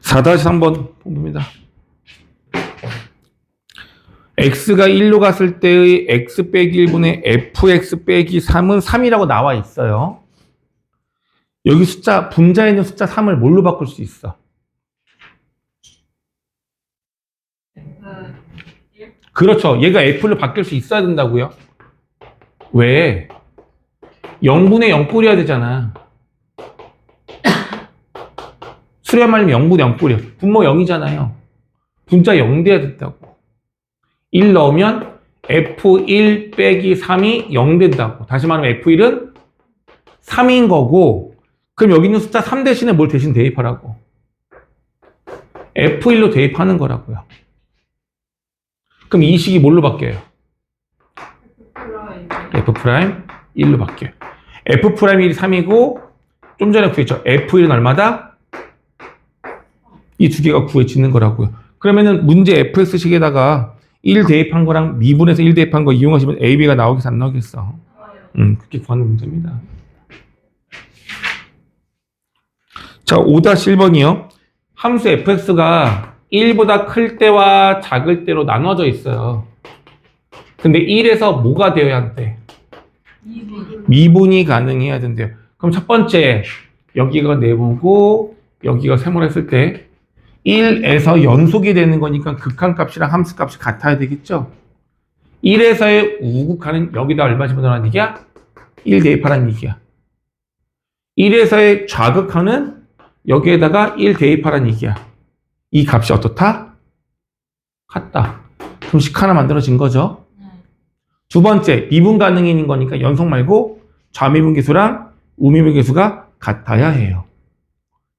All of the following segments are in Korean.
4-3번 봅니다. x가 1로 갔을 때의 x 빼기 1분의 fx 빼기 3은 3이라고 나와 있어요. 여기 숫자, 분자에 있는 숫자 3을 뭘로 바꿀 수 있어? 그렇죠. 얘가 f로 바뀔 수 있어야 된다고요. 왜? 0분의 0 꼴이어야 되잖아. 수렴 말리면 0분의 0 꼴이야. 분모 0이잖아요. 분자 0 돼야 된다고. 1 넣으면 f1 빼기 3이 0 된다고. 다시 말하면 f1은 3인 거고, 그럼 여기 있는 숫자 3 대신에 뭘 대신 대입하라고? f1로 대입하는 거라고요. 그럼 이 식이 뭘로 바뀌어요? f'1로 바뀌어요. f'1이 3이고, 좀 전에 구했죠. f1은 얼마다? 이 두 개가 구해지는 거라고요. 그러면은 문제 fx식에다가 1 대입한 거랑 미분에서 1 대입한 거 이용하시면 a, b가 나오겠어, 안 나오겠어? 그렇게 구하는 문제입니다. 자, 5-1번이요. 함수 fx가 1보다 클 때와 작을 때로 나눠져 있어요. 근데 1에서 뭐가 되어야 한대? 미분이 가능해야 된대요. 그럼 첫 번째, 여기가 네모고 여기가 세모를 했을 때 1에서 연속이 되는 거니까 극한값이랑 함수값이 같아야 되겠죠? 1에서의 우극한은 여기다 얼마 집어넣으라는 얘기야? 1 대입하라는 얘기야. 1에서의 좌극한은 여기에다가 1 대입하라는 얘기야. 이 값이 어떻다? 같다. 그럼 식 하나 만들어진 거죠? 두 번째, 미분 가능인 거니까 연속 말고 좌미분계수랑 우미분계수가 같아야 해요.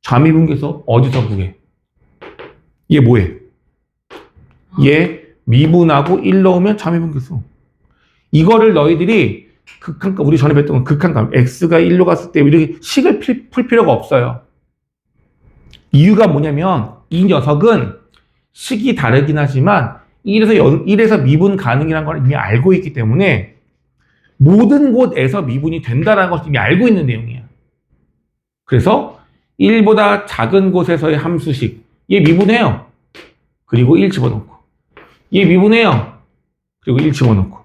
좌미분계수 어디서 구해? 얘 뭐해? 얘 미분하고 1 넣으면 좌미분계수. 이거를 너희들이 극한값, 우리 전에 뵀던 건 극한값, x가 1로 갔을 때 이렇게 식을 풀 필요가 없어요. 이유가 뭐냐면 이 녀석은 식이 다르긴 하지만 1에서 미분 가능이라는 걸 이미 알고 있기 때문에 모든 곳에서 미분이 된다는 것을 이미 알고 있는 내용이야. 그래서 1보다 작은 곳에서의 함수식, 얘 미분해요. 그리고 1 집어넣고, 얘 미분해요. 그리고 1 집어넣고.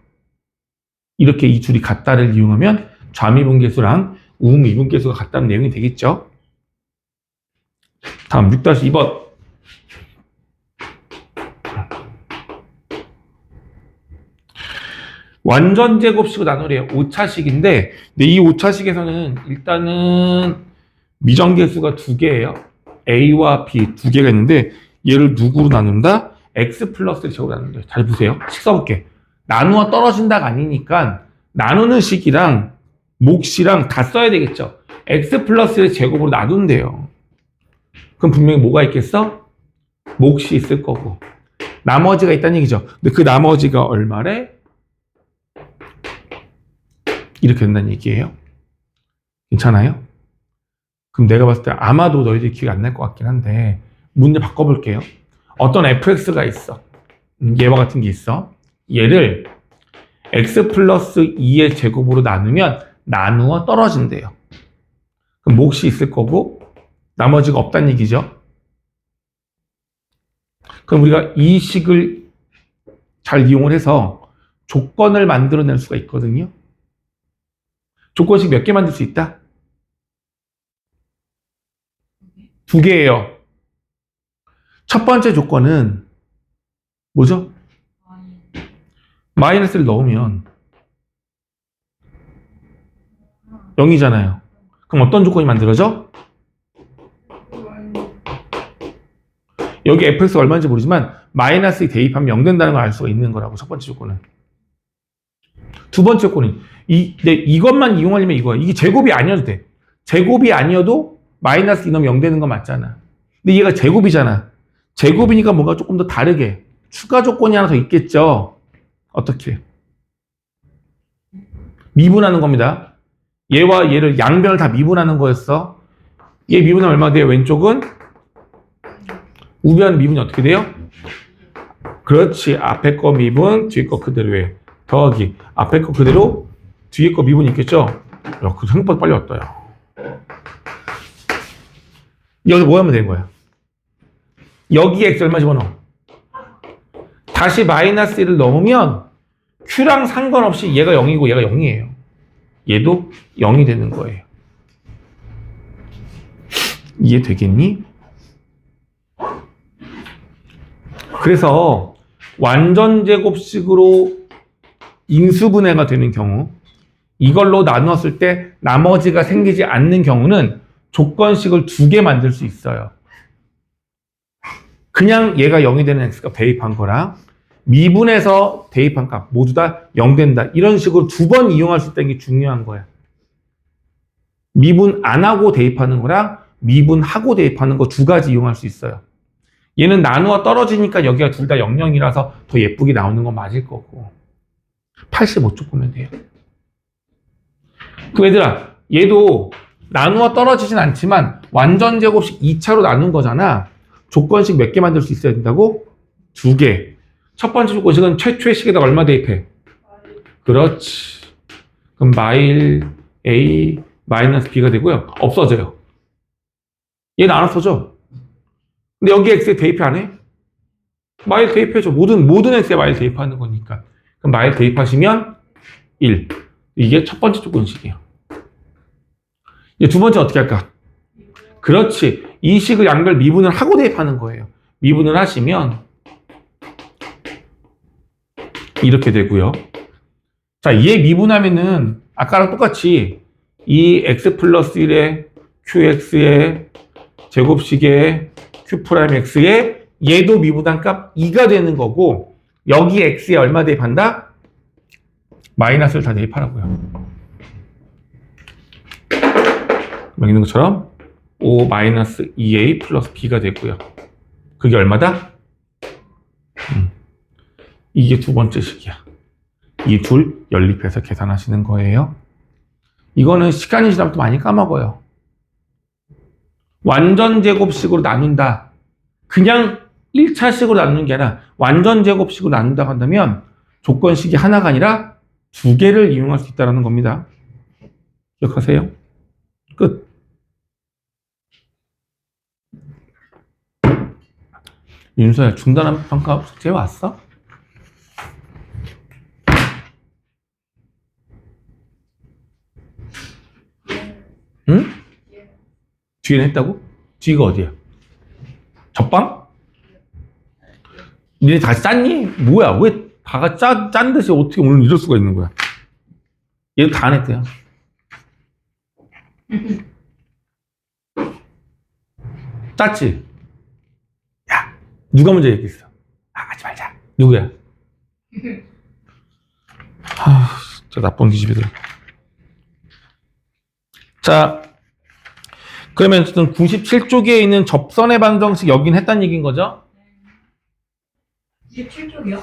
이렇게 이 줄이 같다를 이용하면 좌미분계수랑 우미분계수가 같다는 내용이 되겠죠. 다음 6-2번. 완전 제곱식으로 나누래요. 5차식인데, 근데 이 5차식에서는 일단은 미정계수가 2개예요. A와 B 2개가 있는데, 얘를 누구로 나눈다? X 플러스 제곱으로 나눈다. 잘 보세요. 식 써볼게. 나누어 떨어진다가 아니니까, 나누는 식이랑 몫이랑 다 써야 되겠죠. X 플러스의 제곱으로 나눈대요. 그럼 분명히 뭐가 있겠어? 몫이 있을 거고. 나머지가 있다는 얘기죠. 근데 그 나머지가 얼마래? 이렇게 된다는 얘기예요. 괜찮아요? 그럼 내가 봤을 때 아마도 너희들이 기억이 안 날 것 같긴 한데 문제 바꿔볼게요. 어떤 fx가 있어. 얘와 같은 게 있어. 얘를 x 플러스 2의 제곱으로 나누면 나누어 떨어진대요. 그럼 몫이 있을 거고 나머지가 없다는 얘기죠. 그럼 우리가 이 식을 잘 이용을 해서 조건을 만들어낼 수가 있거든요. 조건식 몇 개 만들 수 있다? 2개예요. 첫 번째 조건은 뭐죠? 마이너스를 넣으면 0이잖아요. 그럼 어떤 조건이 만들어져? 여기 fx가 얼마인지 모르지만 마이너스 대입하면 0 된다는 걸 알 수가 있는 거라고. 첫 번째 조건은. 두 번째 조건은 이것만 이용하려면 이거야. 이게 제곱이 아니어도 돼. 제곱이 아니어도 마이너스 2 넣으면 0 되는 거 맞잖아. 근데 얘가 제곱이잖아. 제곱이니까 뭔가 조금 더 다르게 추가 조건이 하나 더 있겠죠. 어떻게? 미분하는 겁니다. 얘와 얘를 양변을 다 미분하는 거였어. 얘 미분하면 얼마 돼요? 왼쪽은 우변 미분이 어떻게 돼요? 그렇지. 앞에 거 미분, 뒤에 거 그대로 해. 더하기. 앞에 거 그대로, 뒤에 거 미분이 있겠죠? 야, 그 생각보다 빨리 왔다, 야. 여기서 뭐 하면 되는 거야? 여기에 x 얼마 집어넣어? 다시 마이너스 1을 넣으면 q랑 상관없이 얘가 0이고 얘가 0이에요. 얘도 0이 되는 거예요. 이해되겠니? 그래서 완전 제곱식으로 인수분해가 되는 경우, 이걸로 나누었을 때 나머지가 생기지 않는 경우는 조건식을 2개 만들 수 있어요. 그냥 얘가 0이 되는 x가 대입한 거랑 미분해서 대입한 값 모두 다 0 된다. 이런 식으로 2번 이용할 수 있다는 게 중요한 거야. 미분 안 하고 대입하는 거랑 미분하고 대입하는 거 2가지 이용할 수 있어요. 얘는 나누어 떨어지니까 여기가 둘 다 00이라서 더 예쁘게 나오는 건 맞을 거고. 85쪽 보면 돼요. 그 얘들아, 얘도 나누어 떨어지진 않지만 완전 제곱식 2차로 나눈 거잖아. 조건식 몇 개 만들 수 있어야 된다고? 2개. 첫 번째 조건식은 최초의 식에다 얼마 대입해? 그렇지. 그럼 마일 A 마이너스 B가 되고요. 없어져요. 얘는 안 없어져. 근데 여기 X에 대입 안 해? 마일 대입해줘. 모든 X에 마일 대입하는 거니까. 그럼 마일 대입하시면 1. 이게 첫 번째 조건식이에요. 이제 두 번째 어떻게 할까? 그렇지. 이 식을 양별 미분을 하고 대입하는 거예요. 미분을 하시면 이렇게 되고요. 자, 얘 미분하면은 아까랑 똑같이 이 x 플러스 1에 qx의 제곱식의 q'x에 얘도 미분한 값 2가 되는 거고, 여기 x에 얼마 대입한다? 마이너스를 다 대입하라고요. 여기 있는 것처럼 5 마이너스 2a 플러스 b가 되고요. 그게 얼마다? 이게 두 번째 식이야. 이 둘 연립해서 계산하시는 거예요. 이거는 시간이 지나면 또 많이 까먹어요. 완전 제곱식으로 나눈다. 그냥 1차식으로 나누는 게 아니라 완전 제곱식으로 나눈다고 한다면 조건식이 하나가 아니라 2개를 이용할 수 있다는 겁니다. 기억하세요? 끝. 윤서야, 중단한 평가 숙제 왔어? 응? 뒤에는 했다고? 뒤가 어디야? 접방? 니네 다 짰니? 뭐야? 왜 다가 짠 듯이 어떻게 오늘 이럴 수가 있는 거야? 얘도 다 안 했대요. 짰지? 야, 누가 먼저 얘기했어? 하지 말자. 누구야? 저 나쁜 기집애들. 자, 그러면 어쨌든 97쪽에 있는 접선의 방정식 여긴 했단 얘기인 거죠? 27쪽이요?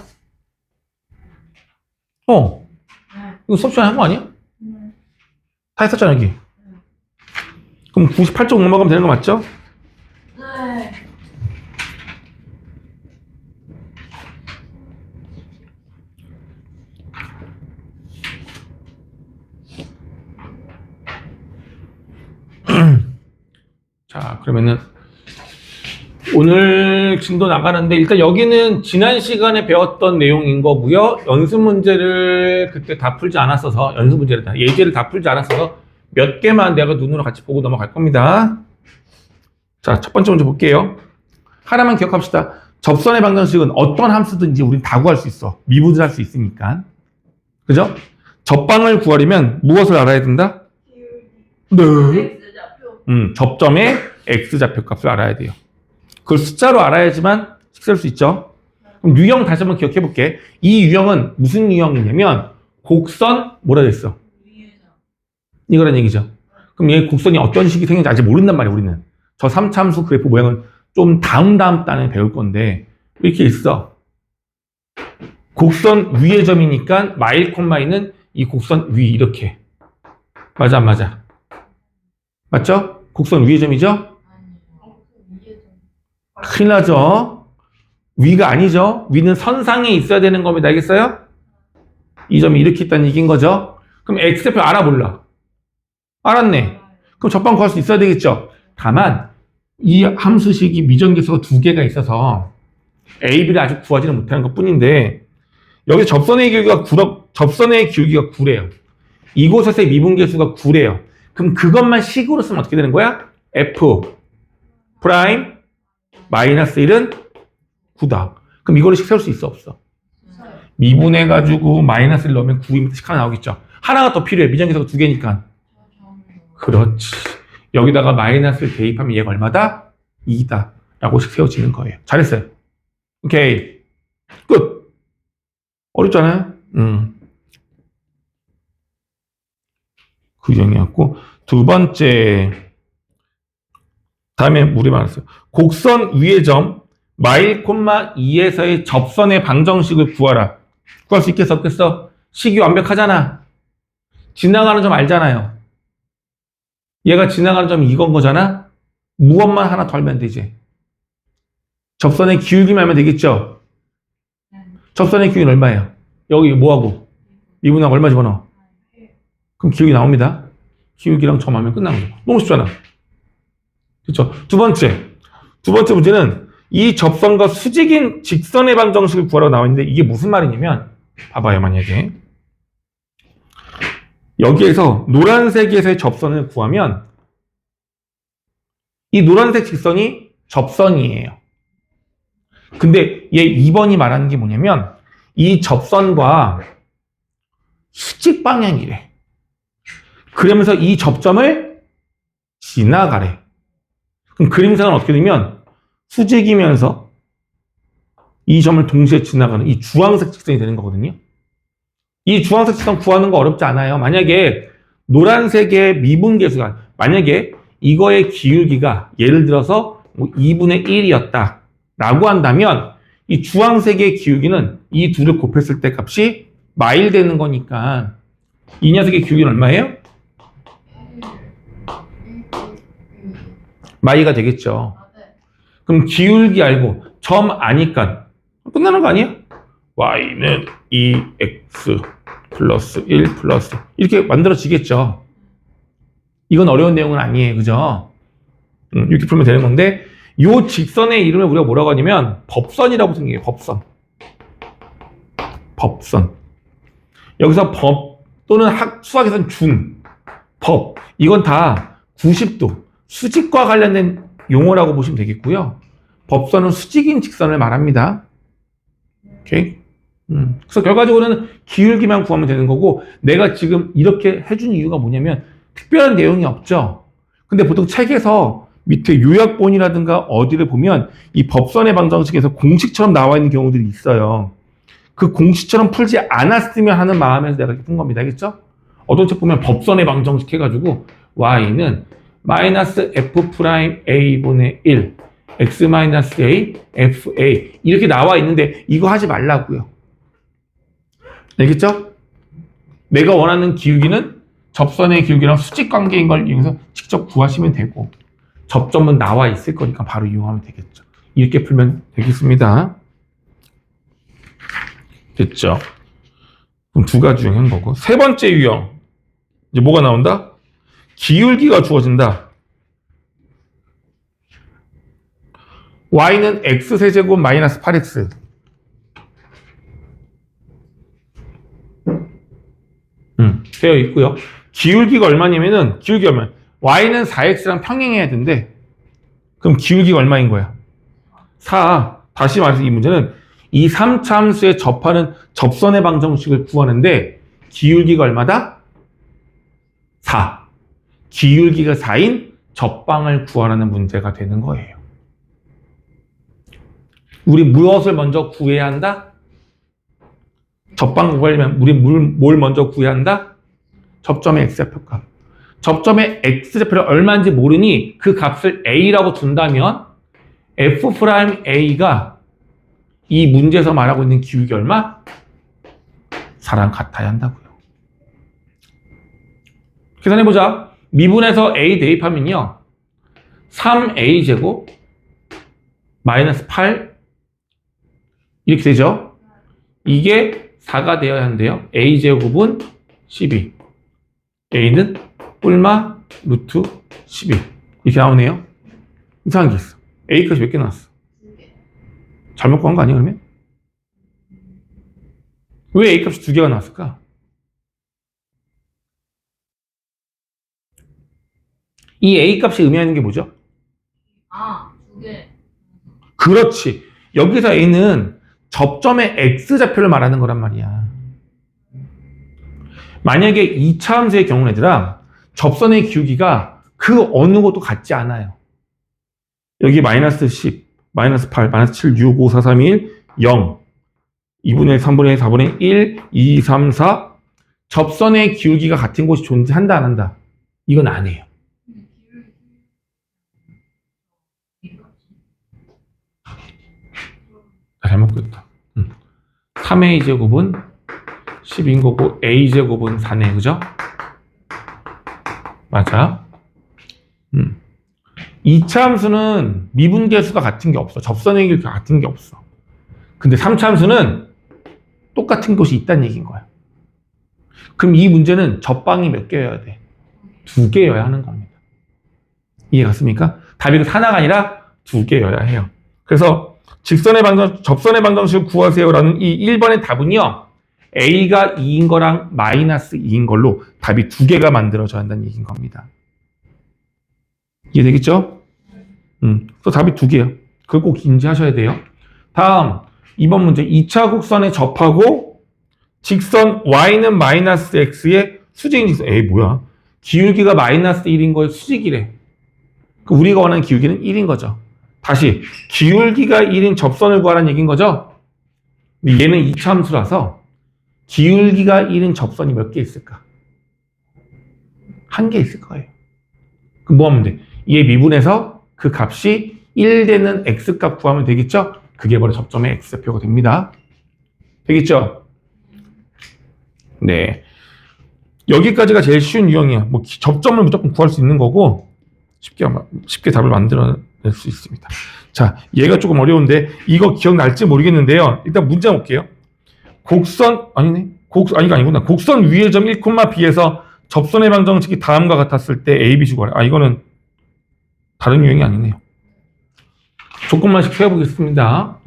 이거 수업 시간에 한 거 아니야? 다 했었잖아, 여기. 그럼 98쪽 넘어가면 되는 거 맞죠? 네. 자, 그러면은 오늘 진도 나가는데 일단 여기는 지난 시간에 배웠던 내용인 거고요. 연습 문제를 그때 다 풀지 않았어서, 연습 문제를 다, 예제를 다 풀지 않았어서 몇 개만 내가 눈으로 같이 보고 넘어갈 겁니다. 자, 첫 번째 문제 볼게요. 하나만 기억합시다. 접선의 방정식은 어떤 함수든지 우린 다 구할 수 있어. 미분을 할 수 있으니까. 그죠? 접방을 구하려면 무엇을 알아야 된다? 네. 접점의 x좌표 값을 알아야 돼요. 그걸 숫자로 알아야지만 쓸 수 있죠. 그럼 유형 다시 한번 기억해 볼게. 이 유형은 무슨 유형이냐면 곡선 뭐라 그랬어? 이거란 얘기죠. 그럼 얘 곡선이 어떤 식이 생긴지 아직 모른단 말이야, 우리는. 저 3참수 그래프 모양은 좀 다음 단에 배울 건데 이렇게 있어. 곡선 위의 점이니까 마일 콤마이는 이 곡선 위 이렇게. 맞아 안 맞아? 맞죠? 곡선 위의 점이죠? 큰일 나죠? 위가 아니죠? 위는 선상에 있어야 되는 겁니다. 알겠어요? 이 점이 이렇게 있다는 얘기인 거죠? 그럼 x좌표 알아 몰라? 알았네. 그럼 접방 구할 수 있어야 되겠죠? 다만 이 함수식이 미정계수가 두 개가 있어서 A, B를 아직 구하지는 못하는 것 뿐인데 여기 접선의 기울기가 9래요. 이곳에서의 미분계수가 9래요. 그럼 그것만 식으로 쓰면 어떻게 되는 거야? F 프라임 마이너스 1은 9다. 그럼 이거를 식 세울 수 있어 없어? 미분해가지고 마이너스를 넣으면 9이면 식 하나 나오겠죠. 하나가 더 필요해. 미정계수가 두 개니까. 그렇지. 여기다가 마이너스를 대입하면 얘가 얼마다? 2다. 라고 식 세워지는 거예요. 잘했어요. 오케이. 끝. 어렵잖아요? 그 정이었고. 두 번째. 다음에 물이 많았어요. 곡선 위의 점 마일 콤마 2에서의 접선의 방정식을 구하라. 구할 수 있겠어 없겠어? 식이 완벽하잖아. 지나가는 점 알잖아요. 얘가 지나가는 점이 이건 거잖아. 무엇만 하나 더 알면 되지. 접선의 기울기만 알면 되겠죠. 접선의 기울기는 얼마예요? 여기 뭐하고? 미분하고 얼마 집어넣어? 그럼 기울기 나옵니다. 기울기랑 점하면 끝나는 거죠. 너무 쉽잖아. 그렇죠. 두 번째 문제는 이 접선과 수직인 직선의 방정식을 구하라고 나와 있는데 이게 무슨 말이냐면 봐봐요. 만약에 여기에서 노란색에서의 접선을 구하면 이 노란색 직선이 접선이에요. 근데 얘 2번이 말하는 게 뭐냐면 이 접선과 수직 방향이래. 그러면서 이 접점을 지나가래. 그럼 그림상은 어떻게 되면 수직이면서 이 점을 동시에 지나가는 이 주황색 직선이 되는 거거든요. 이 주황색 직선 구하는 거 어렵지 않아요. 만약에 노란색의 미분계수가 만약에 이거의 기울기가 예를 들어서 뭐 2분의 1이었다 라고 한다면 이 주황색의 기울기는 이 둘을 곱했을 때 값이 마일 되는 거니까 이 녀석의 기울기는 얼마예요? 마이가 되겠죠. 그럼 기울기 알고 점 아니까 끝나는 거 아니에요? y는 2x 플러스 1 플러스 이렇게 만들어지겠죠. 이건 어려운 내용은 아니에요. 그죠? 이렇게 풀면 되는 건데 이 직선의 이름을 우리가 뭐라고 하냐면 법선이라고 생각해요. 법선. 여기서 법 또는 수학에서는 법 이건 다 90도 수직과 관련된 용어라고 보시면 되겠고요. 법선은 수직인 직선을 말합니다. 오케이? 그래서 결과적으로는 기울기만 구하면 되는 거고 내가 지금 이렇게 해준 이유가 뭐냐면 특별한 내용이 없죠. 근데 보통 책에서 밑에 요약본이라든가 어디를 보면 이 법선의 방정식에서 공식처럼 나와 있는 경우들이 있어요. 그 공식처럼 풀지 않았으면 하는 마음에서 내가 이렇게 푼 겁니다. 알겠죠? 어떤 책 보면 법선의 방정식 해가지고 y는 마이너스 f 프라임 a분의 1 x 마이너스 a fa 이렇게 나와 있는데 이거 하지 말라고요. 알겠죠? 내가 원하는 기울기는 접선의 기울기랑 수직 관계인 걸 이용해서 직접 구하시면 되고 접점은 나와 있을 거니까 바로 이용하면 되겠죠. 이렇게 풀면 되겠습니다. 됐죠? 그럼 두 가지 중에 한 거고 세 번째 유형 이제 뭐가 나온다? 기울기가 주어진다. y는 x세제곱 마이너스 8x 되어 있고요. 기울기가 얼마냐면은 기울기 얼마? y는 4x랑 평행해야 된대. 그럼 기울기가 얼마인 거야? 4. 다시 말해서 이 문제는 이 3차 함수에 접하는 접선의 방정식을 구하는데 기울기가 얼마다? 4. 기울기가 4인 접방을 구하라는 문제가 되는 거예요. 우리 무엇을 먼저 구해야 한다? 접방 구하려면 우리 뭘 먼저 구해야 한다? 접점의 x좌표값. 접점의 x좌표를 얼마인지 모르니 그 값을 a라고 둔다면 f'a가 이 문제에서 말하고 있는 기울기 얼마? 4랑 같아야 한다고요. 계산해보자. 미분해서 a 대입하면요. 3a제곱 마이너스 8 이렇게 되죠. 이게 4가 되어야 한대요. a제곱은 12. a는 뿔마 루트 12 이렇게 나오네요. 이상한 게 있어. A값이 몇 개 나왔어? 2개. 잘못 구한 거 아니야, 그러면? 왜 A값이 2개가 나왔을까? 이 A값이 의미하는 게 뭐죠? 아, 2개. 그렇지. 여기서 A는 접점의 X좌표를 말하는 거란 말이야. 만약에 2차 함수의 경우는 얘들아, 접선의 기울기가 그 어느 것도 같지 않아요. 여기 마이너스 10, 마이너스 8, 마이너스 7, 6, 5, 4, 3, 1, 0, 2분의 1, 3분의 1, 4분의 1, 2, 3, 4. 접선의 기울기가 같은 곳이 존재한다, 안 한다? 이건 안 해요. 잘못 그렸다. 3a 제곱은 10인 거고 a 제곱은 4네, 그죠? 맞아. 2차 함수는 미분계수가 같은 게 없어. 접선의 기울기가 같은 게 없어. 근데 3차 함수는 똑같은 곳이 있다는 얘기인 거야. 그럼 이 문제는 접방이 몇 개여야 돼? 2개여야 하는 겁니다. 이해 갔습니까? 답이 하나가 아니라 2개여야 해요. 그래서 접선의 방정식을 구하세요라는 이 1번의 답은요, A가 2인 거랑 마이너스 2인 걸로 답이 2개가 만들어져야 한다는 얘기인 겁니다. 이해되겠죠? 또 답이 2개예요. 그걸 꼭 인지하셔야 돼요. 다음 2번 문제. 2차 곡선에 접하고 직선 y는 마이너스 x의 수직인 직선. 에이 뭐야? 기울기가 마이너스 1인 거에 수직이래. 우리가 원하는 기울기는 1인 거죠. 다시 기울기가 1인 접선을 구하라는 얘기인 거죠. 근데 얘는 2차 함수라서 기울기가 1인 접선이 몇 개 있을까? 1개 있을 거예요. 그럼 뭐 하면 돼? 얘 미분해서 그 값이 1 되는 x값 구하면 되겠죠? 그게 바로 접점의 x좌표가 됩니다. 되겠죠? 네. 여기까지가 제일 쉬운 유형이야. 뭐 접점을 무조건 구할 수 있는 거고 쉽게 답을 만들어낼 수 있습니다. 자, 얘가 조금 어려운데 이거 기억날지 모르겠는데요. 일단 문제 볼게요. 곡선 아니네. 아니가 아니구나. 곡선 위의 점 1,B에서 접선의 방정식이 다음과 같았을 때 A, B 식 구하래. 이거는 다른 유형이 아니네요. 조금만씩 세워보겠습니다.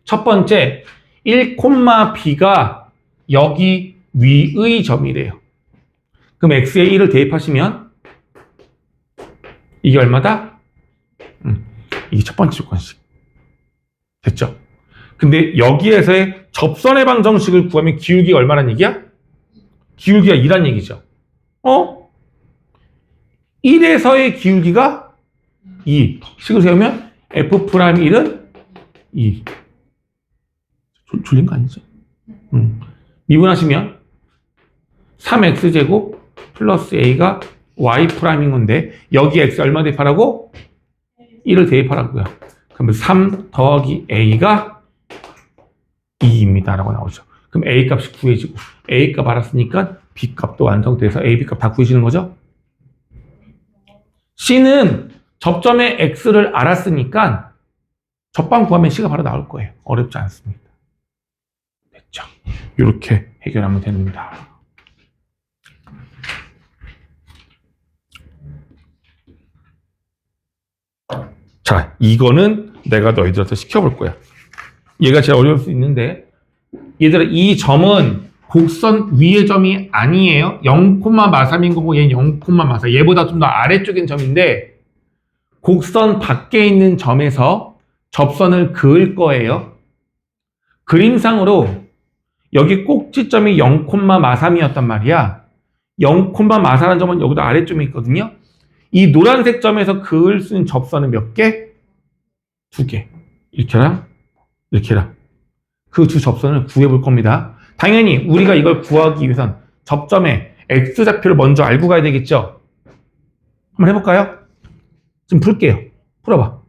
첫 번째, 1,B가 여기 위의 점이래요. 그럼 x에 1을 대입하시면 이게 얼마다? 이게 첫 번째 조건식. 됐죠? 근데 여기에서의 접선의 방정식을 구하면 기울기가 얼마란 얘기야? 기울기가 2란 얘기죠. 1에서의 기울기가 2. 식을 세우면 f'1은 2. 졸린 거 아니죠? 미분하시면 3x제곱 플러스 a가 y''인 건데 여기 x 얼마 대입하라고? 1을 대입하라고요. 그러면 3 더하기 a가 2입니다. 라고 나오죠. 그럼 a 값이 구해지고 a 값 알았으니까 b 값도 완성돼서 a, b 값 다 구해지는 거죠. c는 접점의 x를 알았으니까 접방 구하면 c가 바로 나올 거예요. 어렵지 않습니다. 됐죠? 이렇게 해결하면 됩니다. 자, 이거는 내가 너희들한테 시켜볼 거야. 얘가 제일 어려울 수 있는데, 얘들아, 이 점은 곡선 위의 점이 아니에요. 0,마삼인 거고 얘는 0,마사. 얘보다 좀 더 아래쪽인 점인데 곡선 밖에 있는 점에서 접선을 그을 거예요. 그림상으로 여기 꼭지점이 0,마삼이었단 말이야. 0,마사라는 점은 여기도 아래쪽에 있거든요. 이 노란색 점에서 그을 수 있는 접선은 몇 개? 2개. 이렇게랑 이렇게랑. 그 두 접선을 구해볼 겁니다. 당연히 우리가 이걸 구하기 위해선 접점의 x좌표를 먼저 알고 가야 되겠죠? 한번 해볼까요? 좀 풀게요. 풀어봐.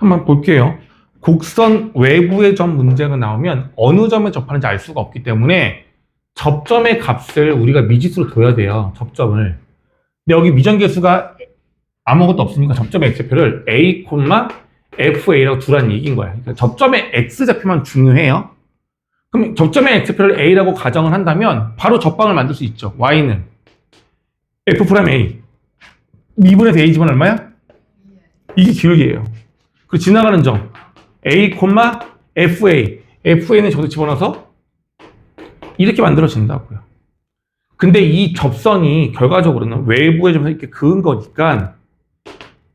한번 볼게요. 곡선 외부의 점 문제가 나오면 어느 점에 접하는지 알 수가 없기 때문에 접점의 값을 우리가 미지수로 둬야 돼요. 접점을. 근데 여기 미정계수가 아무것도 없으니까 접점의 x좌표를 a, fa라고 두라는 얘기인 거야. 그러니까 접점의 x좌표만 중요해요. 그럼 접점의 x좌표를 a라고 가정을 한다면 바로 접방을 만들 수 있죠. y는 f'(a). 2분의 a 집은 얼마야? 이게 기울기예요. 그리고 지나가는 점 a, fa. fa는 저도 집어넣어서 이렇게 만들어진다고요. 근데 이 접선이 결과적으로는 외부의 점에서 이렇게 그은 거니까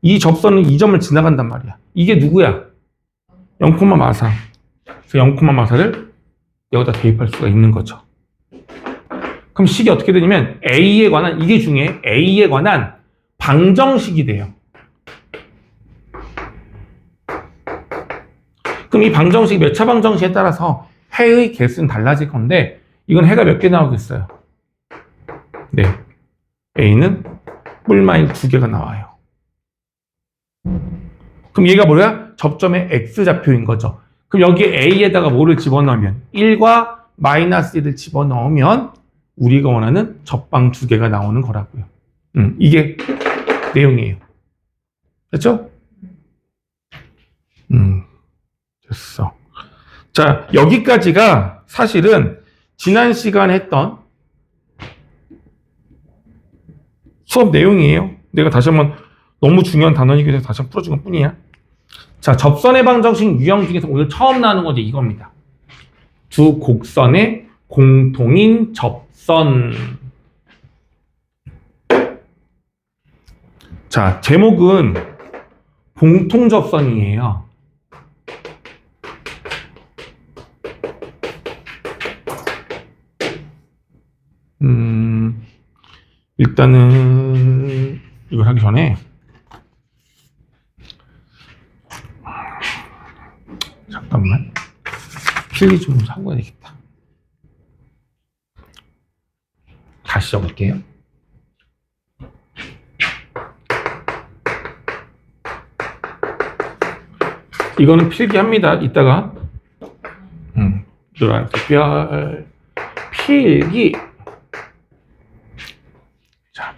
이 접선은 이 점을 지나간단 말이야. 이게 누구야? 0,마사. 그래서 0,마사를 여기다 대입할 수가 있는 거죠. 그럼 식이 어떻게 되냐면 A에 관한, 이게 중요해. A에 관한 방정식이 돼요. 그럼 이 방정식이 몇 차 방정식에 따라서 해의 개수는 달라질 건데 이건 해가 몇 개 나오겠어요? 네, A는 뿔마일 2개가 나와요. 그럼 얘가 뭐야? 접점의 x좌표인 거죠. 그럼 여기에 A에다가 뭐를 집어넣으면 1과 마이너스 1을 집어넣으면 우리가 원하는 접방 2개가 나오는 거라고요. 이게 내용이에요. 됐죠? 됐어. 자, 여기까지가 사실은 지난 시간에 했던 수업 내용이에요. 내가 다시 한번 너무 중요한 단원이기 때문에 다시 한번 풀어준 것 뿐이야. 자, 접선의 방정식 유형 중에서 오늘 처음 나오는 건 이제 이겁니다. 두 곡선의 공통인 접선. 자, 제목은 공통접선이에요. 일단은 이걸 하기 전에 잠깐만 필기 좀 하고 해야겠다. 다시 적을게요. 이거는 필기합니다. 이따가 노란색 별 필기. 자,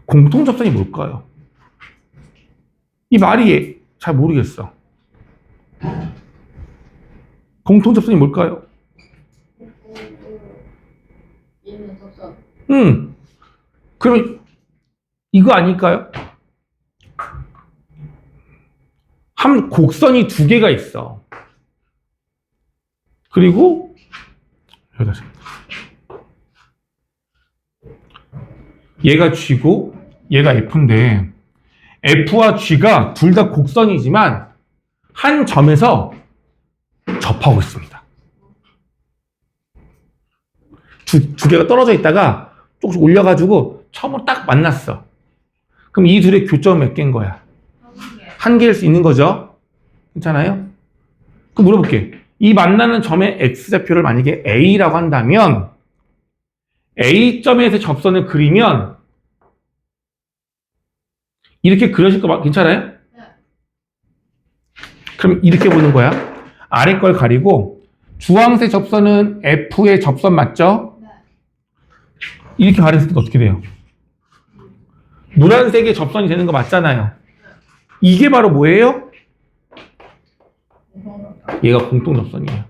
공통접선이 뭘까요? 이 말이 잘 모르겠어. 공통접선이 뭘까요? 있는 접선. 그럼 이거 아닐까요? 한 곡선이 2개가 있어. 그리고 얘가 G고 얘가 F인데 F와 G가 둘 다 곡선이지만 한 점에서 접하고 있습니다. 두 개가 떨어져 있다가 조금씩 올려가지고 처음으로 딱 만났어. 그럼 이 둘의 교점은 몇 개인 거야? 한 개일 수 있는 거죠? 괜찮아요? 그럼 물어볼게. 이 만나는 점의 x좌표를 만약에 A라고 한다면 A점에서 접선을 그리면 이렇게 그려질 거 괜찮아요? 네. 그럼 이렇게 보는 거야. 아래 걸 가리고 주황색 접선은 F의 접선 맞죠? 네. 이렇게 가렸을 때 어떻게 돼요? 노란색의 접선이 되는 거 맞잖아요. 이게 바로 뭐예요? 얘가 공통접선이에요.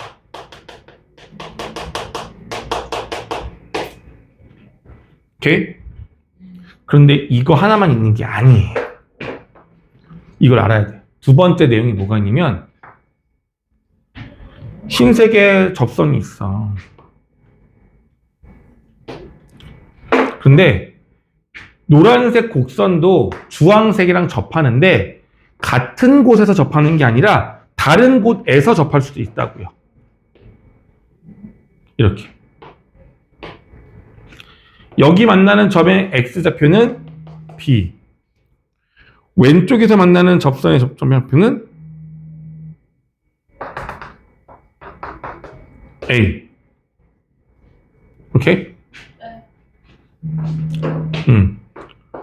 오케이? 그런데 이거 하나만 있는 게 아니에요. 이걸 알아야 돼. 두 번째 내용이 뭐가 있냐면 흰색의 접선이 있어. 근데 노란색 곡선도 주황색이랑 접하는데 같은 곳에서 접하는 게 아니라 다른 곳에서 접할 수도 있다고요. 이렇게. 여기 만나는 점의 x좌표는 B. 왼쪽에서 만나는 접선의 접점좌표는 A. 오케이?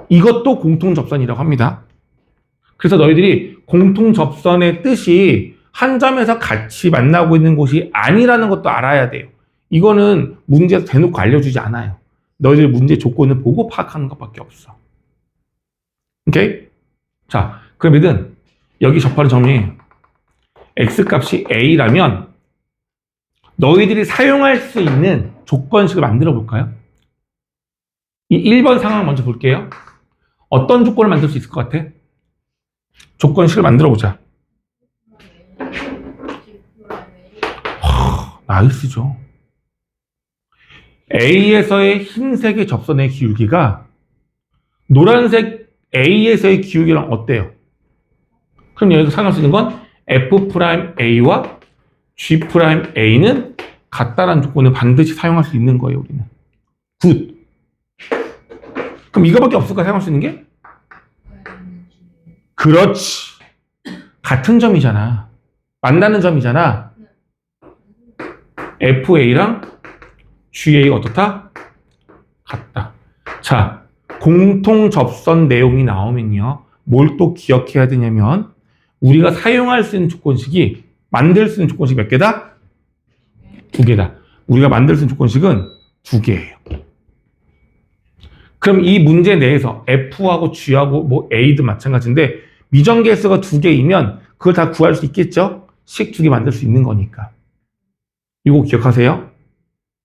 이것도 공통접선이라고 합니다. 그래서 너희들이 공통 접선의 뜻이 한 점에서 같이 만나고 있는 곳이 아니라는 것도 알아야 돼요. 이거는 문제에서 대놓고 알려주지 않아요. 너희들 문제 조건을 보고 파악하는 것밖에 없어. 오케이? 자, 그러면 여기 접하는 점이 x값이 a라면 너희들이 사용할 수 있는 조건식을 만들어 볼까요? 이 1번 상황 먼저 볼게요. 어떤 조건을 만들 수 있을 것 같아? 조건식을 만들어 보자. 나이스죠. A에서의 흰색의 접선의 기울기가 노란색 A에서의 기울기랑 어때요? 그럼 여기서 사용할 수 있는 건 F'A와 G'A는 같다라는 조건을 반드시 사용할 수 있는 거예요, 우리는. 굿. 그럼 이거밖에 없을까, 사용할 수 있는 게? 그렇지. 같은 점이잖아. 만나는 점이잖아. FA랑 GA가 어떻다? 같다. 자, 공통 접선 내용이 나오면요. 뭘 또 기억해야 되냐면 우리가 사용할 수 있는 조건식이 만들 수 있는 조건식이 몇 개다? 2개다. 우리가 만들 수 있는 조건식은 2개예요. 그럼 이 문제 내에서 F하고 G하고 뭐 A도 마찬가지인데 미정계수가 2개이면 그걸 다 구할 수 있겠죠? 식 2개 만들 수 있는 거니까. 이거 기억하세요?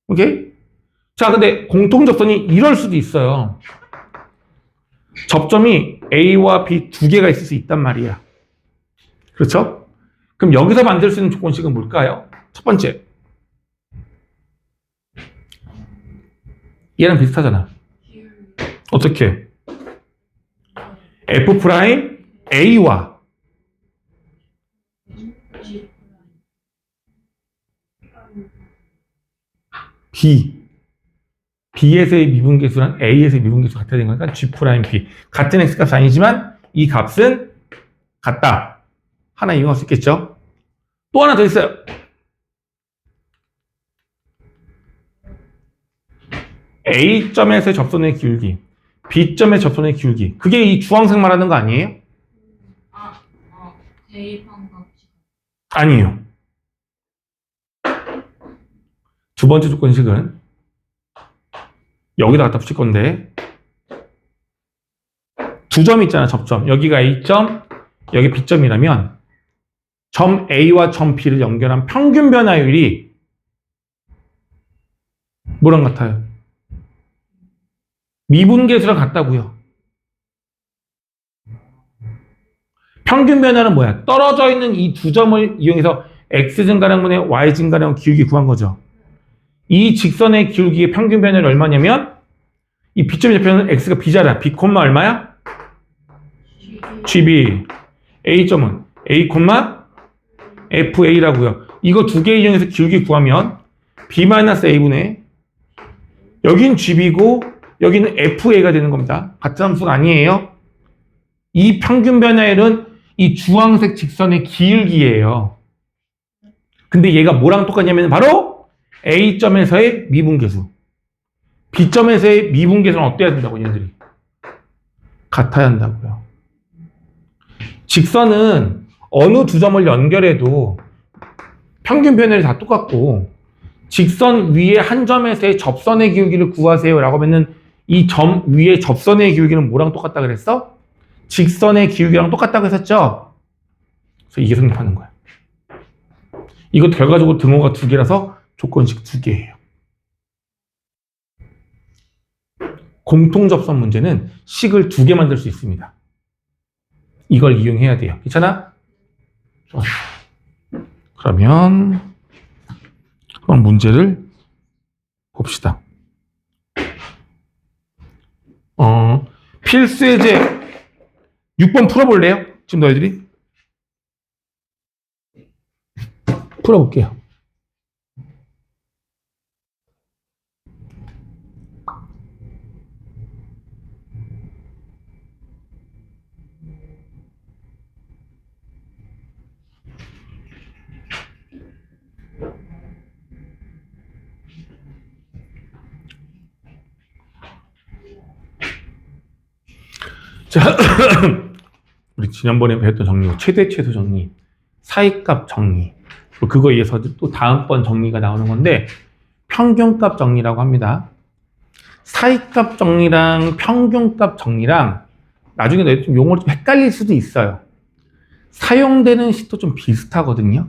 오케이? 자, 근데 공통접선이 이럴 수도 있어요. 접점이 A와 B 2개가 있을 수 있단 말이야. 그렇죠? 그럼 여기서 만들 수 있는 조건식은 뭘까요? 첫 번째. 얘랑 비슷하잖아. 어떻게? F'A와 B에서의 미분계수랑 A에서의 미분계수 같아야 되는 거니까 G'B. 같은 X값이 아니지만 이 값은 같다. 하나 이용할 수 있겠죠? 또 하나 더 있어요. A점에서의 접선의 기울기, B점의 접선의 기울기. 그게 이 주황색 말하는 거 아니에요? 대입한 값이 아니에요. 두 번째 조건식은 여기다 갖다 붙일 건데 두 점 있잖아, 접점. 여기가 A점, 여기 B점이라면 점 A와 점 B를 연결한 평균 변화율이 뭐랑 같아요? 미분계수랑 같다고요. 평균 변화는 뭐야? 떨어져 있는 이 두 점을 이용해서 x 증가량분의 y 증가량 기울기 구한 거죠. 이 직선의 기울기의 평균 변화율이 얼마냐면 이 B점이 잡혀있는 x가 B잖아. B, 얼마야? GB. A점은 A, FA라고요. 이거 두 개 이용해서 기울기 구하면 B-A분의 여긴 GB고 여기는 FA가 되는 겁니다. 같은 함수가 아니에요. 이 평균 변화율은 이 주황색 직선의 기울기예요. 근데 얘가 뭐랑 똑같냐면 바로 A점에서의 미분계수. B점에서의 미분계수는 어때야 된다고 얘네들이? 같아야 한다고요. 직선은 어느 두 점을 연결해도 평균 변화율이 다 똑같고 직선 위에 한 점에서의 접선의 기울기를 구하세요 라고 하면은 이 점 위에 접선의 기울기는 뭐랑 똑같다 그랬어? 직선의 기울기랑 똑같다고 했었죠? 그래서 이게 성립하는 거야. 이것 결과적으로 등호가 2개라서 조건식 2개예요. 공통접선 문제는 식을 2개 만들 수 있습니다. 이걸 이용해야 돼요. 괜찮아? 좋았어. 그러면 한번 문제를 봅시다. 필수예제 6번 풀어볼래요? 지금 너희들이? 풀어볼게요. 자, 우리 지난번에 배웠던 정리, 최대 최소 정리, 사이값 정리, 그거에 의해서 또 다음번 정리가 나오는 건데 평균값 정리라고 합니다. 사이값 정리랑 평균값 정리랑 나중에 좀 용어를 좀 헷갈릴 수도 있어요. 사용되는 시도 좀 비슷하거든요.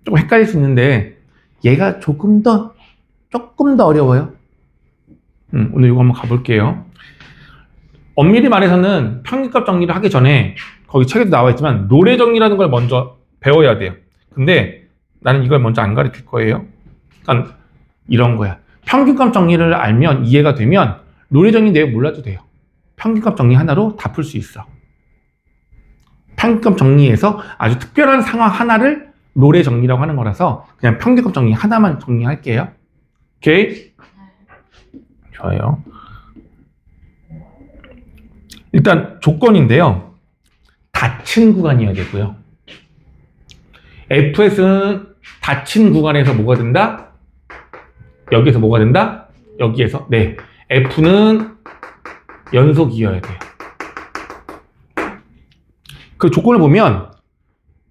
조금 헷갈릴 수 있는데 얘가 조금 더 어려워요. 오늘 이거 한번 가볼게요. 엄밀히 말해서는 평균값 정리를 하기 전에 거기 책에도 나와 있지만 로레 정리라는 걸 먼저 배워야 돼요. 근데 나는 이걸 먼저 안 가르칠 거예요. 그러니까 이런 거야. 평균값 정리를 알면 이해가 되면 로레 정리 내용 몰라도 돼요. 평균값 정리 하나로 다 풀 수 있어. 평균값 정리에서 아주 특별한 상황 하나를 로레 정리라고 하는 거라서 그냥 평균값 정리 하나만 정리할게요. 오케이? 좋아요. 일단 조건인데요. 닫힌 구간이어야 되고요. FS는 닫힌 구간에서 뭐가 된다? 여기에서 뭐가 된다? 여기에서. 네. F는 연속이어야 돼요. 그 조건을 보면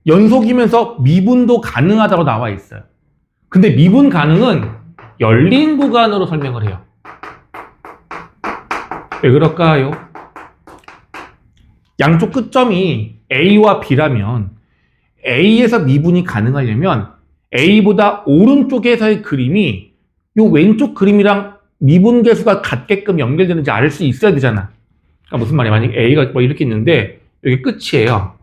연속이면서 미분도 가능하다고 나와 있어요. 근데 미분 가능은 열린 구간으로 설명을 해요. 왜 그럴까요? 양쪽 끝점이 A와 B라면 A에서 미분이 가능하려면 A보다 오른쪽에서의 그림이 이 왼쪽 그림이랑 미분 계수가 같게끔 연결되는지 알 수 있어야 되잖아. 그러니까 무슨 말이야? 만약 A가 뭐 이렇게 있는데 여기 끝이에요.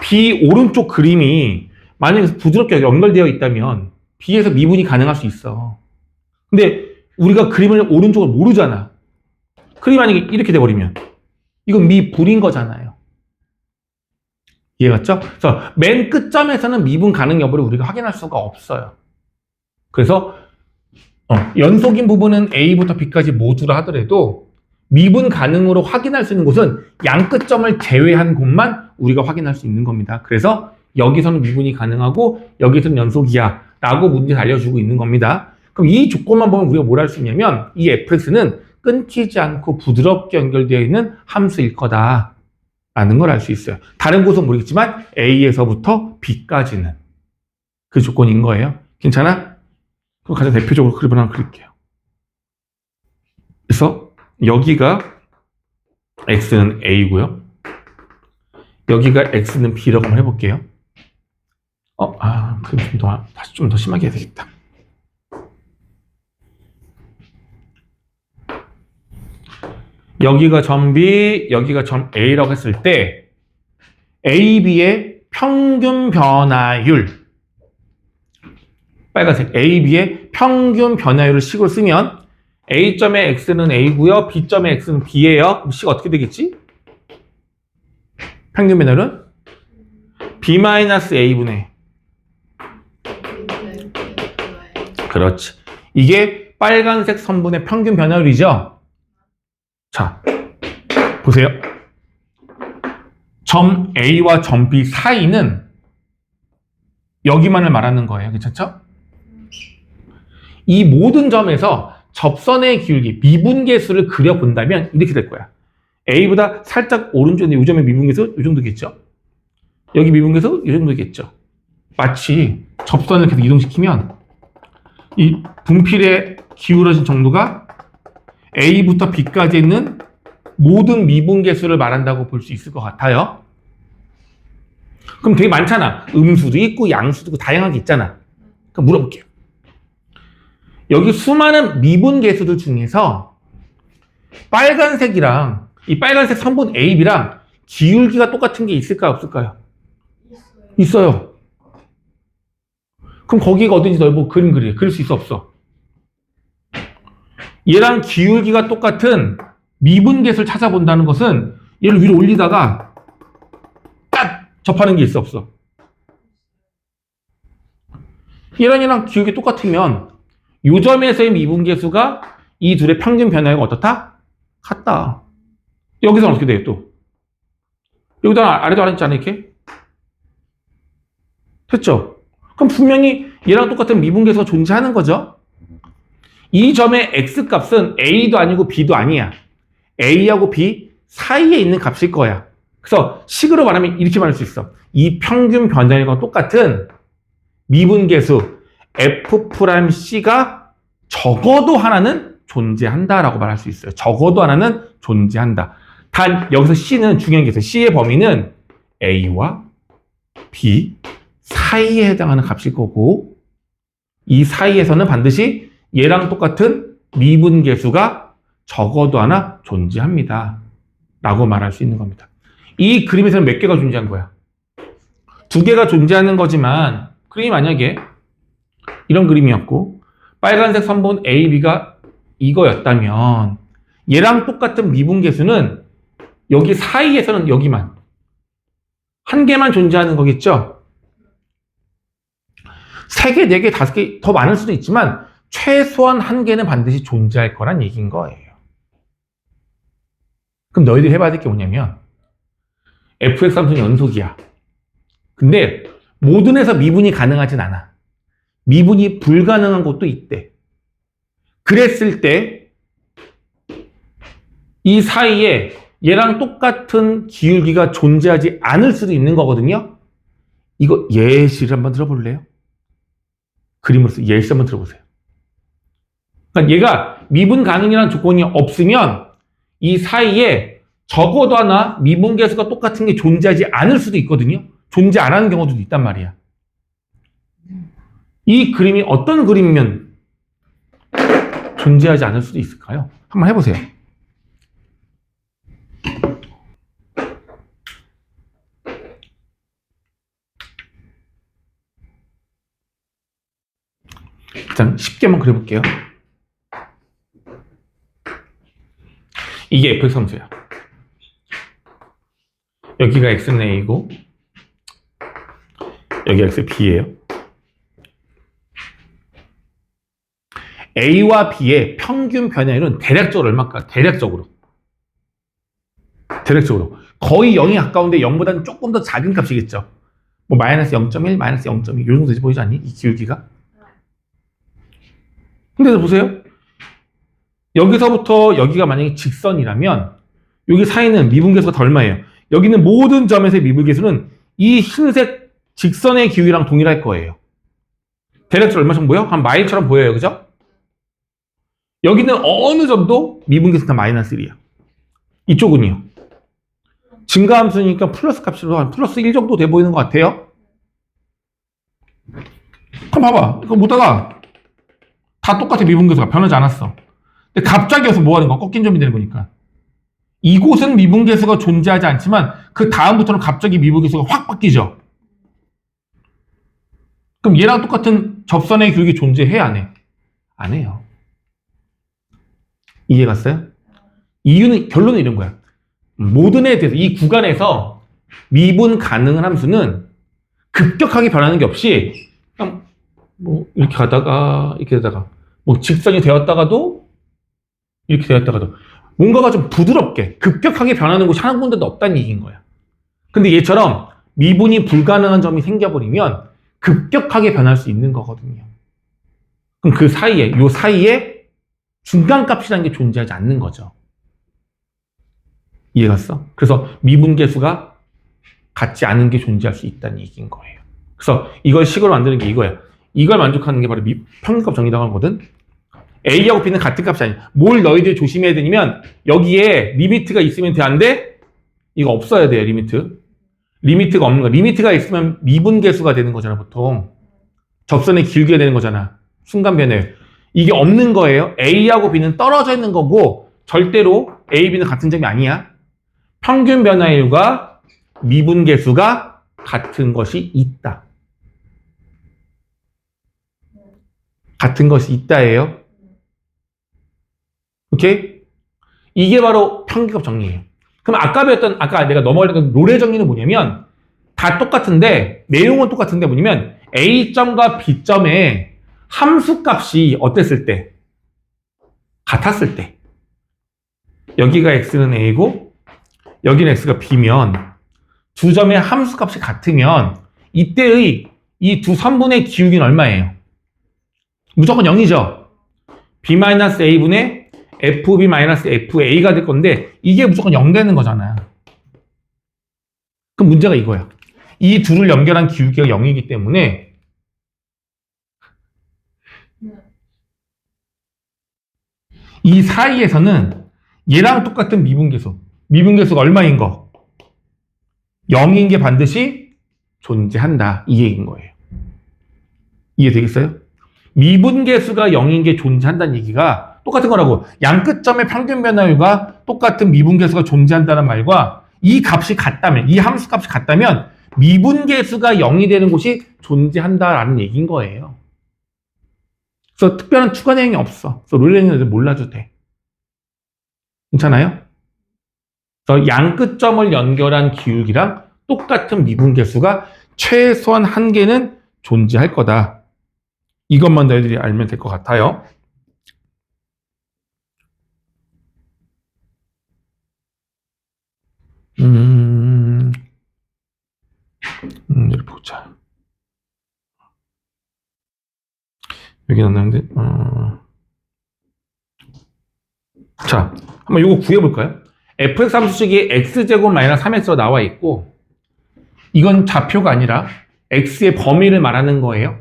B 오른쪽 그림이 만약에 부드럽게 연결되어 있다면 B에서 미분이 가능할 수 있어. 근데 우리가 그림을 오른쪽을 모르잖아. 그림이 만약에 이렇게 돼버리면 이건 미분인 거잖아요. 이해갔죠? 그래서 맨 끝점에서는 미분 가능 여부를 우리가 확인할 수가 없어요. 그래서 연속인 부분은 A부터 B까지 모두라 하더라도 미분 가능으로 확인할 수 있는 곳은 양 끝점을 제외한 곳만 우리가 확인할 수 있는 겁니다. 그래서 여기서는 미분이 가능하고 여기서는 연속이야 라고 문제를 알려주고 있는 겁니다. 그럼 이 조건만 보면 우리가 뭘 할 수 있냐면 이 fx는 끊기지 않고 부드럽게 연결되어 있는 함수일 거다 라는 걸 알 수 있어요. 다른 곳은 모르겠지만 A에서부터 B까지는 그 조건인 거예요. 괜찮아? 그럼 가장 대표적으로 그림을 하나 그릴게요. 그래서 여기가 x는 a고요. 여기가 x는 b라고 한번 해볼게요. 그럼 다시 좀 더 심하게 해야 되겠다. 여기가 점 B, 여기가 점 A라고 했을 때 A, B의 평균 변화율 빨간색 A, B의 평균 변화율을 식으로 쓰면 A점의 X는 A고요. B점의 X는 B예요. 그럼 C가 어떻게 되겠지? 평균 변화율은 B-A분의 그렇지. 이게 빨간색 선분의 평균 변화율이죠? 자, 보세요. 점 A와 점 B 사이는 여기만을 말하는 거예요. 괜찮죠? 이 모든 점에서 접선의 기울기, 미분계수를 그려본다면 이렇게 될 거야. A보다 살짝 오른쪽인데 이 점의 미분계수 이 정도겠죠? 여기 미분계수 이 정도겠죠? 마치 접선을 계속 이동시키면 이 분필의 기울어진 정도가 A부터 B까지 있는 모든 미분계수를 말한다고 볼 수 있을 것 같아요. 그럼 되게 많잖아. 음수도 있고 양수도 있고 다양하게 있잖아. 그럼 물어볼게요. 여기 수많은 미분계수들 중에서 빨간색이랑 이 빨간색 선분 AB랑 기울기가 똑같은 게 있을까요? 없을까요? 있어요. 그럼 거기가 어딘지 넓고 그림 그릴 수 있어? 없어? 얘랑 기울기가 똑같은 미분계수를 찾아본다는 것은 얘를 위로 올리다가 딱 접하는 게 있어? 없어? 얘랑 기울기 똑같으면 이 점에서의 미분계수가 이 둘의 평균 변화율이 어떻다? 같다. 여기서는 어떻게 돼요 또? 여기도 아래도 안 했잖아 이렇게? 됐죠? 그럼 분명히 얘랑 똑같은 미분계수가 존재하는 거죠? 이 점의 x값은 a도 아니고 b도 아니야. a하고 b 사이에 있는 값일 거야. 그래서 식으로 말하면 이렇게 말할 수 있어. 이 평균 변화율과 똑같은 미분계수 F'C가 적어도 하나는 존재한다라고 말할 수 있어요. 적어도 하나는 존재한다. 단 여기서 C는 중요한 게 있어요. C의 범위는 A와 B 사이에 해당하는 값일 거고 이 사이에서는 반드시 얘랑 똑같은 미분계수가 적어도 하나 존재합니다. 라고 말할 수 있는 겁니다. 이 그림에서는 몇 개가 존재한 거야? 두 개가 존재하는 거지만 그림이 만약에 이런 그림이었고 빨간색 선본 A, B가 이거였다면 얘랑 똑같은 미분계수는 여기 사이에서는 여기만 한 개만 존재하는 거겠죠? 3개, 4개, 5개 더 많을 수도 있지만 최소한 한 개는 반드시 존재할 거란 얘기인 거예요. 그럼 너희들이 해봐야 될 게 뭐냐면 fx 함수는 연속이야. 근데 모든에서 미분이 가능하진 않아. 미분이 불가능한 곳도 있대. 그랬을 때 이 사이에 얘랑 똑같은 기울기가 존재하지 않을 수도 있는 거거든요. 이거 예시를 한번 들어볼래요? 그림으로서 예시 한번 들어보세요. 그러니까 얘가 미분 가능이라는 조건이 없으면 이 사이에 적어도 하나 미분계수가 똑같은 게 존재하지 않을 수도 있거든요. 존재 안 하는 경우도 있단 말이야. 이 그림이 어떤 그림이면 존재하지 않을 수도 있을까요? 한번 해보세요. 일단 쉽게 한번 그려볼게요. 이게 fx 함수야. 여기가 x는 a이고 여기가 x b예요. a와 b의 평균 변화율은 대략적으로 얼마일까? 대략적으로 거의 0이 가까운데 0보다는 조금 더 작은 값이겠죠. 뭐 마이너스 0.1, 마이너스 0.2 이 정도 되지 보이지 않니? 이 기울기가. 근데 보세요. 여기서부터 여기가 만약에 직선이라면 여기 사이는 미분계수가 다 얼마예요? 여기는 모든 점에서의 미분계수는 이 흰색 직선의 기울기랑 동일할 거예요. 대략적으로 얼마 정도 보여? 한 마일처럼 보여요. 그죠? 여기는 어느 점도 미분계수 다 마이너스 1이야. 이쪽은요. 증가함수니까 플러스 값으로 한 플러스 1 정도 돼 보이는 것 같아요. 그럼 봐봐. 이거 보다가 다 똑같아. 미분계수가 변하지 않았어. 근데 갑자기 여기서 뭐 하는 거야? 꺾인 점이 되는 거니까. 이곳은 미분계수가 존재하지 않지만 그 다음부터는 갑자기 미분계수가 확 바뀌죠. 그럼 얘랑 똑같은 접선의 기울기 존재해? 안 해? 안 해요. 이해 갔어요? 이유는 결론은 이런 거야. 모든에 대해서 이 구간에서 미분 가능한 함수는 급격하게 변하는 게 없이 그냥 뭐 이렇게 가다가 이렇게 되다가 뭐 직선이 되었다가도 이렇게 되었다가도 뭔가가 좀 부드럽게 급격하게 변하는 곳이 한 군데도 없다는 얘기인 거야. 근데 얘처럼 미분이 불가능한 점이 생겨버리면 급격하게 변할 수 있는 거거든요. 그럼 그 사이에 요 사이에 중간값이라는 게 존재하지 않는 거죠. 이해 갔어? 그래서 미분계수가 같지 않은 게 존재할 수 있다는 얘기인 거예요. 그래서 이걸 식으로 만드는 게 이거예요. 이걸 만족하는 게 바로 평균값 정리라고 하거든. A하고 B는 같은 값이 아니야. 뭘 너희들이 조심해야 되냐면 여기에 리미트가 있으면 돼, 안 돼? 이거 없어야 돼요, 리미트. 리미트가 없는 거. 리미트가 있으면 미분계수가 되는 거잖아, 보통. 접선의 기울기가 되는 거잖아. 순간 변화율. 이게 없는 거예요. A하고 B는 떨어져 있는 거고 절대로 A, B는 같은 점이 아니야. 평균 변화율과 미분계수가 같은 것이 있다. 같은 것이 있다예요. 오케이? 이게 바로 평균값 정리예요. 그럼 아까 내가 넘어가려던 롤의 정리는 뭐냐면 다 똑같은데 내용은 똑같은데 뭐냐면 A점과 B점의 함수값이 어땠을 때? 같았을 때. 여기가 X는 A고 여기는 X가 B면 두 점의 함수값이 같으면 이때의 이 두 선분의 기울기는 얼마예요? 무조건 0이죠. B-A분의 FB-FA가 될 건데 이게 무조건 0 되는 거잖아. 그럼 문제가 이거야. 이 둘을 연결한 기울기가 0이기 때문에 이 사이에서는 얘랑 똑같은 미분계수가 얼마인 거? 0인 게 반드시 존재한다. 이 얘기인 거예요. 이해되겠어요? 미분계수가 0인 게 존재한다는 얘기가 똑같은 거라고. 양 끝점의 평균 변화율과 똑같은 미분계수가 존재한다는 말과 이 값이 같다면, 이 함수 값이 같다면 미분계수가 0이 되는 곳이 존재한다라는 얘기인 거예요. 그래서 특별한 추가 내용이 없어. 그래서 룰레는 애들 몰라도 돼. 괜찮아요? 그래서 양 끝점을 연결한 기울기랑 똑같은 미분계수가 최소한 한 개는 존재할 거다. 이것만 너희들이 알면 될 것 같아요. 여기 보자. 여기 넣었는데, 자, 한번 이거 구해볼까요? fx 함수식이 x제곱 마이너스 3x로 나와 있고, 이건 좌표가 아니라 x의 범위를 말하는 거예요.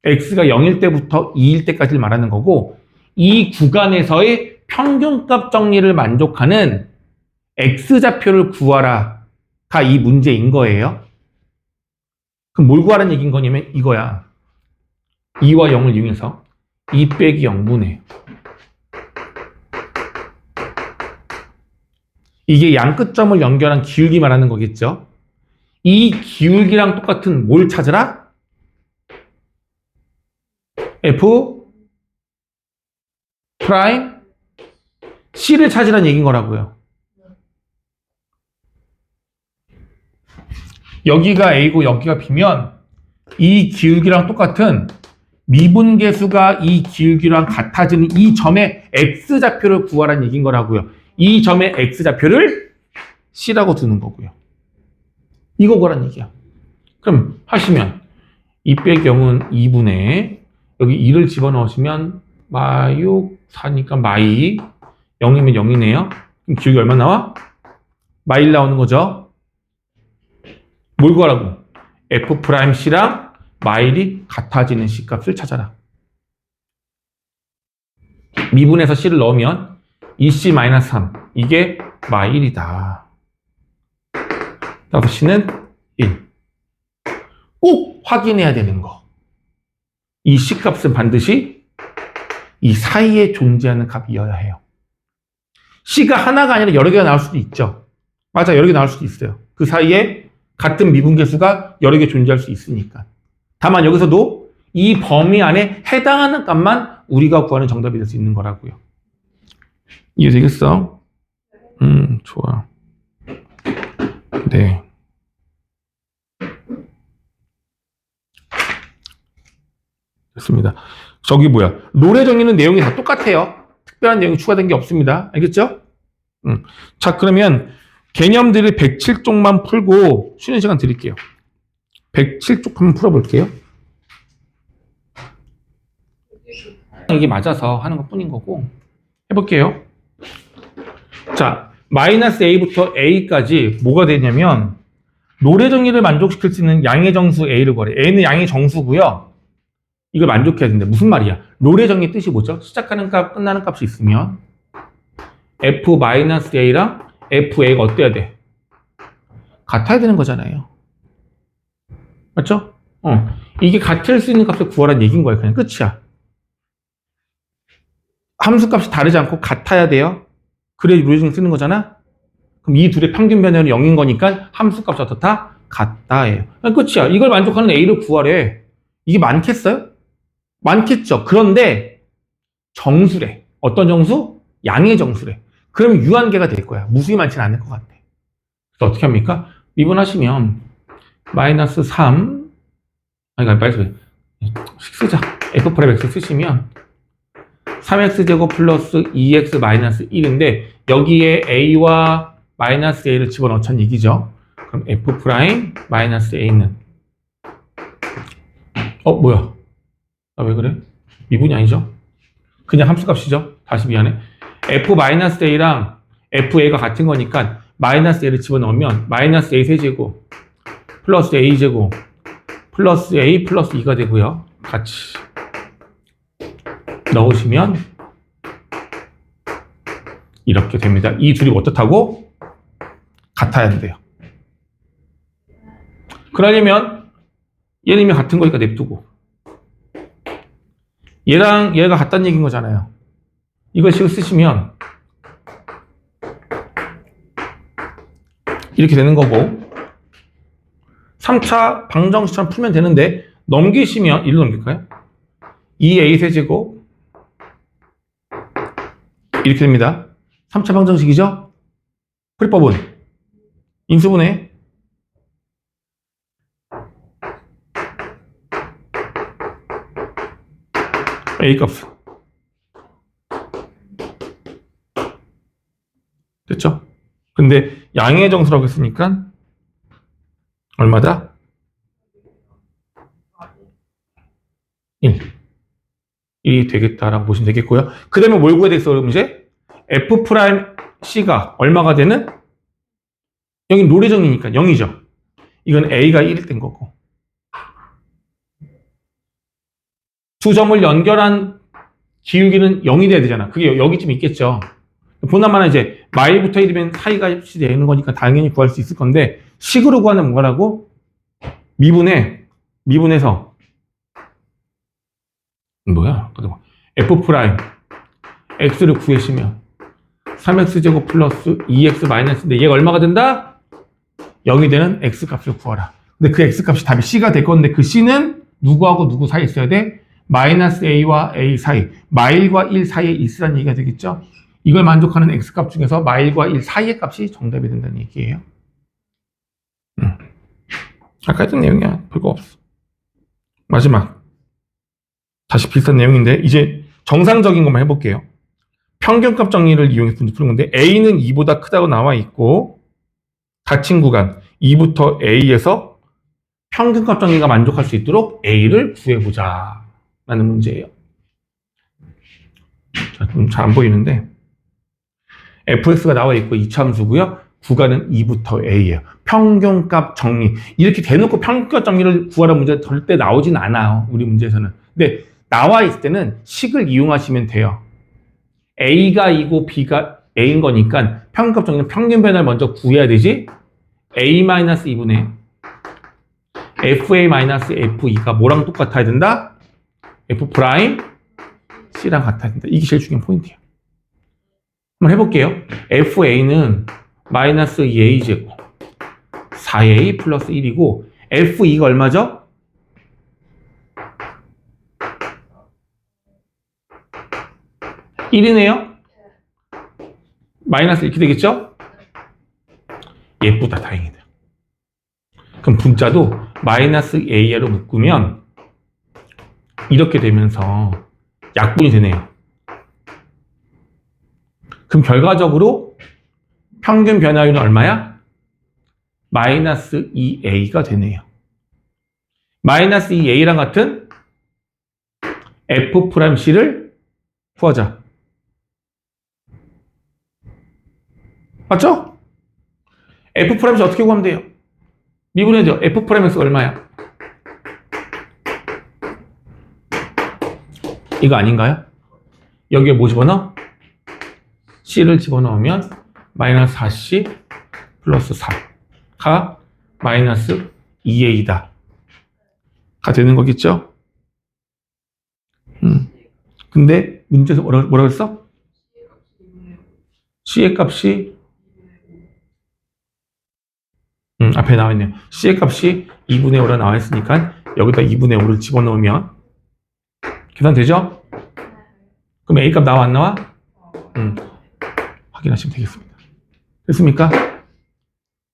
x가 0일 때부터 2일 때까지를 말하는 거고, 이 구간에서의 평균값 정리를 만족하는 x좌표를 구하라가 이 문제인 거예요. 그럼 뭘 구하라는 얘기인 거냐면 이거야. 2와 0을 이용해서 2 빼기 0분의 이게 양 끝점을 연결한 기울기 말하는 거겠죠. 이 기울기랑 똑같은 뭘 찾으라? f 프라임 c를 찾으라는 얘기인 거라고요. 여기가 a고 여기가 b면 이 기울기랑 똑같은 미분계수가 이 기울기랑 같아지는 이 점의 x좌표를 구하라는 얘기인 거라고요. 이 점의 x좌표를 c라고 두는 거고요. 이거 구하라는 얘기야. 그럼 하시면 2 빼기 0은 2분의 여기 2를 집어넣으시면 마6 4니까 마2 0이면 0이네요. 그럼 기울기 얼마 나와? 마1 나오는 거죠. 뭘 구하라고? f'C랑 마1이 같아지는 C값을 찾아라. 미분에서 C를 넣으면 2C-3 이게 마1이다. 그래서 C는 1. 꼭 확인해야 되는 거. 이 C값은 반드시 이 사이에 존재하는 값이어야 해요. C가 하나가 아니라 여러 개가 나올 수도 있죠. 맞아, 여러 개 나올 수도 있어요. 그 사이에 같은 미분계수가 여러 개 존재할 수 있으니까. 다만 여기서도 이 범위 안에 해당하는 값만 우리가 구하는 정답이 될 수 있는 거라고요. 이해되겠어? 좋아. 네. 됐습니다. 저기 뭐야. 노래 정리는 내용이 다 똑같아요. 특별한 내용이 추가된 게 없습니다. 알겠죠? 자, 그러면 개념들을 107쪽만 풀고 쉬는 시간 드릴게요. 107쪽 한번 풀어볼게요. 이게 맞아서 하는 것 뿐인 거고 해볼게요. 자, 마이너스 a부터 a까지 뭐가 되냐면 노래 정리를 만족시킬 수 있는 양의 정수 a를 구하래. a는 양의 정수고요. 이걸 만족해야 되는데 무슨 말이야? 노래 정리 뜻이 뭐죠? 시작하는 값, 끝나는 값이 있으면 f-a랑 fa가 어때야 돼? 같아야 되는 거잖아요. 맞죠? 이게 같을 수 있는 값을 구하라는 얘기인 거예요. 그냥 끝이야. 함수값이 다르지 않고 같아야 돼요. 그래 노래정리 쓰는 거잖아. 그럼 이 둘의 평균 변화는 0인 거니까 함수값이 어떻다? 같다예요. 끝이야. 이걸 만족하는 a를 구하래. 이게 많겠어요? 많겠죠. 그런데 정수래. 어떤 정수? 양의 정수래. 그럼 유한계가 될 거야. 무수히 많지는 않을 것 같아. 그래서 어떻게 합니까? 미분하시면 마이너스 3 빨리 쓰자. f'(x) 쓰시면 3x제곱 플러스 2x 마이너스 1인데 여기에 a와 마이너스 a를 집어넣자는 얘기죠. 그럼 f' 마이너스 a는 뭐야? 왜 그래? 미분이 아니죠? 그냥 함수값이죠. 다시 미안해. f 마이너스 a랑 fa가 같은 거니까 마이너스 a를 집어넣으면 마이너스 a 세제곱 플러스 a 제곱 플러스 a 플러스 2가 되고요. 같이 넣으시면 이렇게 됩니다. 이 둘이 어떻다고? 같아야 한대요. 그러려면 얘는 이미 같은 거니까 냅두고 얘랑 얘가 같다는 얘기인 거잖아요. 이걸 식을 쓰시면 이렇게 되는 거고 3차 방정식처럼 풀면 되는데 넘기시면 이리로 넘길까요? 2a 세제곱 이렇게 됩니다. 3차 방정식이죠? 풀이법은 인수분해 a 값 됐죠? 근데 양의 정수라고 했으니까 얼마다? 1이 되겠다라고 보시면 되겠고요. 그 다음에 뭘 구해야 되겠어요, 문제? F'C가 얼마가 되는? 여긴 노래정이니까 0이죠. 이건 A가 1일 땐 거고. 두 점을 연결한 기울기는 0이 돼야 되잖아. 그게 여기쯤 있겠죠. 보나마나 이제 마일부터 1이면 사이가 되는 거니까 당연히 구할 수 있을 건데 식으로 구하는 뭐라고? 미분해서 뭐야? F 프라임 x를 구하시면 3x제곱 플러스 2x 마이너스인데 얘가 얼마가 된다? 0이 되는 x값을 구하라. 근데 그 x값이 답이 c가 될 건데 그 c는 누구하고 누구 사이에 있어야 돼? 마이너스 a와 a 사이, 마일과 1 사이에 있으라는 얘기가 되겠죠? 이걸 만족하는 x값 중에서 마일과 1 사이의 값이 정답이 된다는 얘기예요. 아까 했던 내용이야. 별거 없어. 마지막. 다시 비슷한 내용인데 이제 정상적인 것만 해볼게요. 평균값 정리를 이용해서 문제 푸는 건데 a는 2보다 크다고 나와 있고 닫힌 구간 2부터 a에서 평균값 정리가 만족할 수 있도록 a를 구해보자 라는 문제예요. 자, 좀 잘 안 보이는데 fx가 나와 있고 이차함수고요. 구간은 2부터 a예요. 평균값 정리. 이렇게 대놓고 평균값 정리를 구하라는 문제가 절대 나오진 않아요. 우리 문제에서는. 근데 나와 있을 때는 식을 이용하시면 돼요. a가 2고 b가 a인 거니까 평균값 정리는 평균 변화를 먼저 구해야 되지. a-2분의 fa-f2가 뭐랑 똑같아야 된다? f 프라임 c랑 같아야 된다. 이게 제일 중요한 포인트예요. 한번 해볼게요. fa는 마이너스 2a제곱 4a 플러스 1이고 f2가 얼마죠? (1이네요) 마이너스 이렇게 되겠죠? 예쁘다, 다행이다. 그럼 분자도 마이너스 a로 묶으면 이렇게 되면서 약분이 되네요. 그럼 결과적으로 평균 변화율은 얼마야? 마이너스 2a가 되네요. 마이너스 2a랑 같은 f'C를 구하자. 맞죠? f'C 어떻게 구하면 돼요? 미분해죠. f'X 얼마야? 이거 아닌가요? 여기에 뭐 집어넣어? c를 집어넣으면 마이너스 4c 플러스 4가 마이너스 2a다 가 되는 거겠죠? 근데 문제에서 뭐라고 했어? c의 값이 앞에 나와 있네요. c의 값이 2분의 5로 나와 있으니까 여기다 2분의 5를 집어넣으면 계산되죠? 그럼 a 값 나와 안 나와? 확인하시면 되겠습니다. 됐습니까?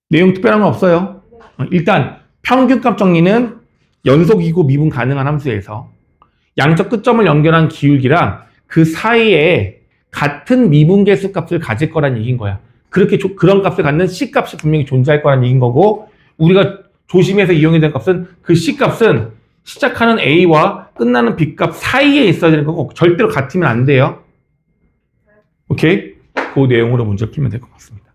내용 특별한 건 없어요. 일단 평균값 정리는 연속이고 미분 가능한 함수에서 양적 끝점을 연결한 기울기랑 그 사이에 같은 미분계수 값을 가질 거란 얘기인 거야. 그렇게 그런 값을 갖는 C값이 분명히 존재할 거란 얘기인 거고 우리가 조심해서 이용해야 되는 값은 그 C값은 시작하는 A와 끝나는 B값 사이에 있어야 되는 거고 절대로 같으면 안 돼요. 오케이? 그 내용으로 문제를 풀면 될 것 같습니다.